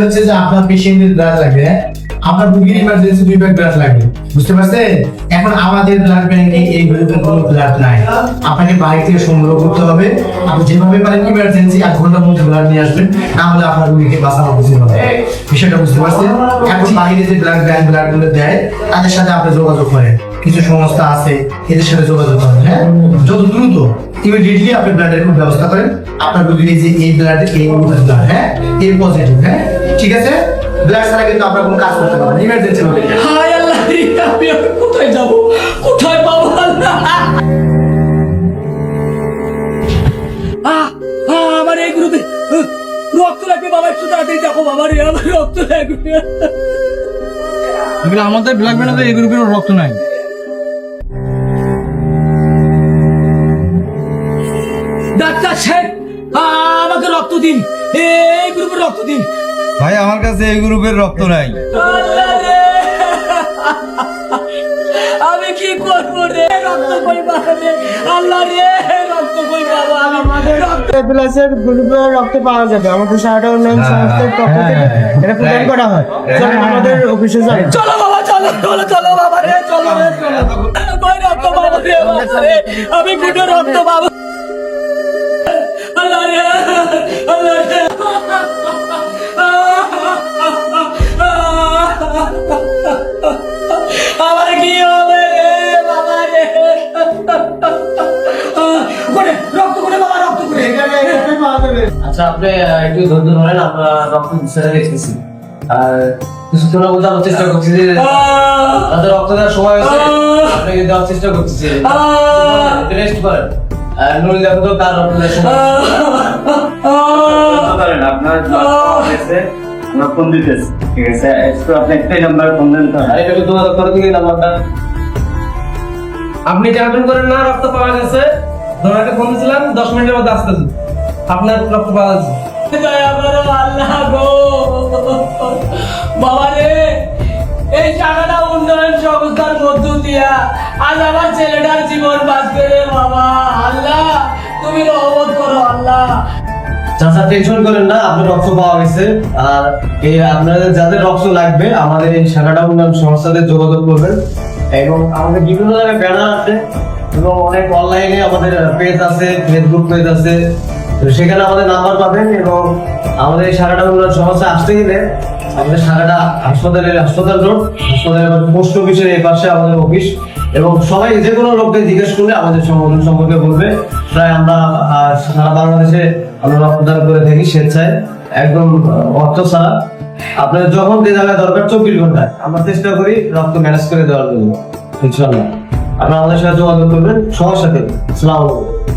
হচ্ছে যে আপনার পেশেন্টের ব্লাড লাগবে, হ্যাঁ? আপনার রোগীর ইমার্জেন্সি 2 ব্যাগ ব্লাড লাগবে, বুঝতে পারছেন? এখন আমাদের ব্লাড ব্যাংকে এই গ্রুপের কোনো ব্লাড নাই, আপনাকে বাইরে থেকে সংগ্রহ করতে হবে। আপনি যেভাবে পারেন ইমার্জেন্সি 1 ঘন্টার মধ্যে ব্লাড নিয়ে আসবেন, না হলে আপনার রোগীকে বাঁচানো উচিত হবে। বিষয়টা বুঝতে পারছেন? এখন বাইরে যে ব্লাড ব্যাংক ব্লাডগুলো দেয় তাদের সাথে আপনি যোগাযোগ করেন, কিছু সংস্থা আছে এদের সাথে যোগাযোগ করেন, হ্যাঁ? যত দ্রুত ইমিডিয়েটলি আপনি ব্লাডের ব্যবস্থা করেন। আপনার রোগীর এই যে এই ব্লাডের এই ব্লাড, হ্যাঁ, এই পজিটিভ, হ্যাঁ, ঠিক আছে? ব্লাড ছাড়া কিন্তু আপনার কোনো কাজ করতে পারবেন না, ইমার্জেন্সি হবে। হায় আল্লাহ রে, আমি আর কোথায় যাব, কোথায় পাবো আল্লাহ? আমার এই গ্রুপে রক্ত লাগবে বাবা, একটু তাড়াতাড়ি দেখো বাবা রে, আমার রক্ত লাগবে। আমাদের ব্লাড ব্যাংকে এই গ্রুপের রক্ত নাই। ডাক্তার সাহেব, আমাকে রক্ত দিন, এই গ্রুপের রক্ত দিন। ভাই আমার কাছে এই গ্রুপের রক্ত নাই। আল্লাহ রে, আমি কি করবো রে, রক্ত কই পাবো রে, আল্লাহ রে, রক্ত কই পাবো আমি? রক্ত প্লাসের গ্রুপের রক্ত পাওয়া যাবে আমাদের শাহাদা উন্নয়ন সংস্থার পক্ষ থেকে এটা প্রদান করা হয়। চলুন আমাদের অফিসে যাই। চলো বাবা, চলো চলো চলো বাবা রে, চলো রে, চলো। কই রক্ত পাবো রে বাবা রে, আমি কোন রক্ত পাবো? আল্লাহ রে, আল্লাহ রে, আমার কি হবে রে বাবা রে? করে রক্ত করে বাবা, রক্ত করে পাওয়া যাবে। আচ্ছা, আপনি একটু ধৈর্য ধরেন, আমরা রক্ত দিতে দেখতেছি। আর কিছুক্ষণ বোঝানোর চেষ্টা করছি যে তাদের রক্ত দেওয়ার সময় হয়েছে, আপনাকে দেওয়ার চেষ্টা করতেছি। রেস্ট করেন, আর নুন দেখো তো তার রক্ত দেওয়ার সময় করেন, আপনার আমরা ফোন দিতেছি, ঠিক আছে? একটু আপনি একটাই নাম্বার ফোন দেন তো। আর এটা তোমার রক্ত থেকে নাম্বারটা আপনি টেনশন করেন না, রক্ত পাওয়া গেছে। ধরে ফোন দিয়েছিলাম 10 মিনিটের মধ্যে আসতেছি, আপনার রক্ত পাওয়া যাচ্ছে। দয়া করো আল্লাহ গো বাবা রে, এই টাকাটা উন্নয়ন সংস্থার মধ্য দিয়া আজ আমার ছেলেটার জীবন বাঁচবে রে বাবা। আল্লাহ তুমি রহমত করো আল্লাহ। চাচা টেনশন করেন না, আপনার রক্ত পাওয়া গেছে। আর এই আপনাদের যাদের রক্ত লাগবে আমাদের এই শাখাটা উন্নয়ন সংস্থাতে যোগাযোগ করবেন। এবং আমাদের বিভিন্ন জায়গায় ব্যানার আছে এবং অনেক অনলাইনে আমাদের পেজ আছে, ফেসবুক পেজ আছে, তো সেখানে আমাদের নাম্বার পাবেন। এবং আমাদের এই শাখাটা উন্নয়ন সংস্থা আসতে গেলে আমাদের শাখাটা হাসপাতাল রোড, হাসপাতালের পোস্ট অফিসের এই পাশে আমাদের অফিস। এবং সবাই যে কোনো লোককে জিজ্ঞেস করলে আমাদের সংগঠন সম্পর্কে বলবে। প্রায় আমরা সারা বাংলাদেশে আমরা রক্তদান করে থাকি স্বেচ্ছায়, একদম অর্থ ছাড়া। আপনার যখন যে জায়গায় দরকার 24 ঘন্টায় আমরা চেষ্টা করি রক্ত ম্যানেজ করে দেওয়ার জন্য। ইনশাআল্লাহ আপনারা আমাদের সাথে যোগাযোগ করবেন, সবার সাথে। আসসালামু আলাইকুম।